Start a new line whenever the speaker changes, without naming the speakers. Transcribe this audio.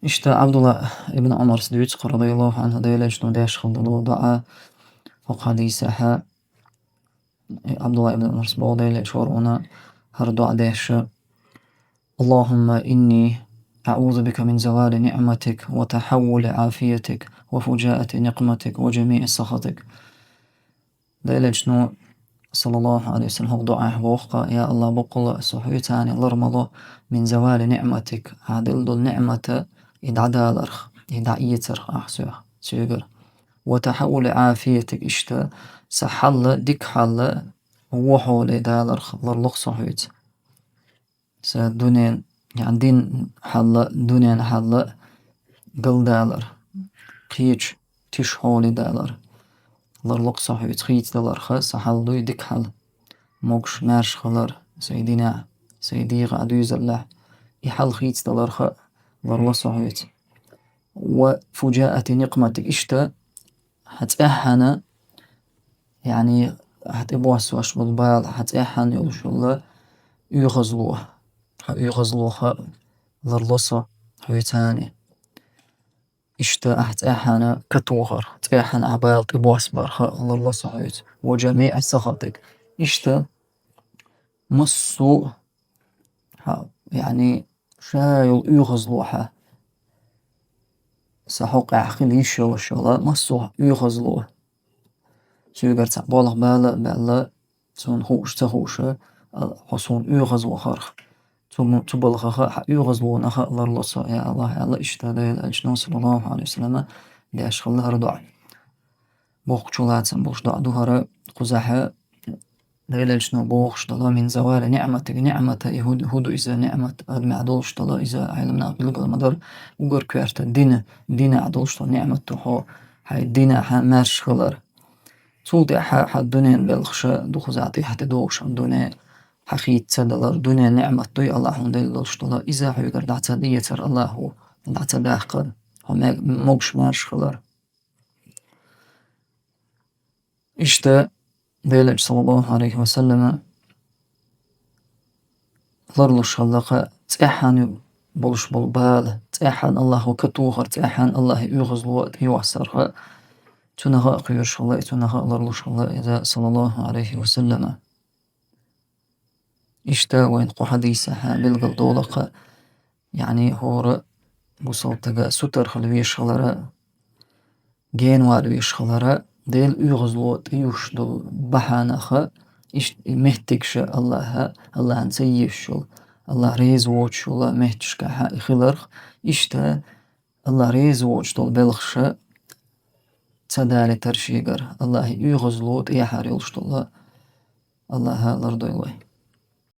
İşte Abdullah ibn Umar Siddiq radıyallahu anh deyler şunu deş kıldığı dua o hadise Abdullah ibn Umar Siddiq deyler şor ona her dua deş Allahümme inni أعوذ بك من زوال نعمتك وتحول عافيتك وفجاءة نقمتك وجميع سخطك deyler şunu sallallahu aleyhi ve sellem dua وقا يا الله بقول صحيتاني لرمضو من زوال نعمتك عدل دول نعمة يدعدالرخ يدعيترخ أحسوه سيقر وتحول عافيتك إشتا سحل ديك حل وحول دالرخ لرلق صحيت سدنين يعني دين حل دنيا حل قل دالر قيش تش حول دالر لرلق صحيت خيت دالرخ سحل دوي ديك حل موكش مارش خلر سيدنا سيدي غادوز الله يحل خيت دالرخ لرلق صحيت وفجاءة نقمتك إشتا هتأحنا يعني هتبوس واش بالبال هتأحن يوش الله يغزلوه لرلصة هيتاني إشتا هتأحنا كتوغر هتأحن عبال تبوس برخ لرلصة هيت وجميع سخطك إشتا مصو يعني شايل يغزلوها سحق عقل يشو الشغلة مصو يغزلوه سيقر تعبالغ بالا سون خوش تخوش حسون يغزلو خرخ تبلغ يغزلو نخ لرلصة يا الله يا الله اشتغل الأجنان صلى الله عليه وسلم لأشخ الله رضع بوخ چولاتسن بوخ دعدو هر قزحة ليلة جنو بوخش دلا من زوال نعمتك نعمة هدو إذا نعمة المعدولش دلا إذا علمنا قلق المدار وقر كوارت دين عدولش دلا نعمة تحو هاي دين مارش خلر صولتي الدنيا بلخشة دوخز عطي حتى دوخش الدنيا حقيت تدلر دنيا نعمة دوي الله دلش دلا إذا حيقر دعتا ديتر الله دعتا داخل هم موكش مارش خلر إشتا deyler sallallahu aleyhi ve selleme larluş hallaqa tsahan boluş bol bal tsahan Allahu katuğar tsahan Allah yughzlu yuhsarha tunaha qiyush Allah tunaha larluş Allah ida sallallahu aleyhi ve selleme işte وين قو حديثة بالقلدولقة يعني هو bu saltaga sutar xilvish xalara gen varvish xalara del uyg'uzlut yushdul bahanaha ish mehtikşe Allah'ın seyyişul Allah rez voçula mehtişka ha khilarx işte Allah rez voçdul belxşe tsadali tarşigar Allah uyg'uzlut yahar yulshdul Allah'a lardoylay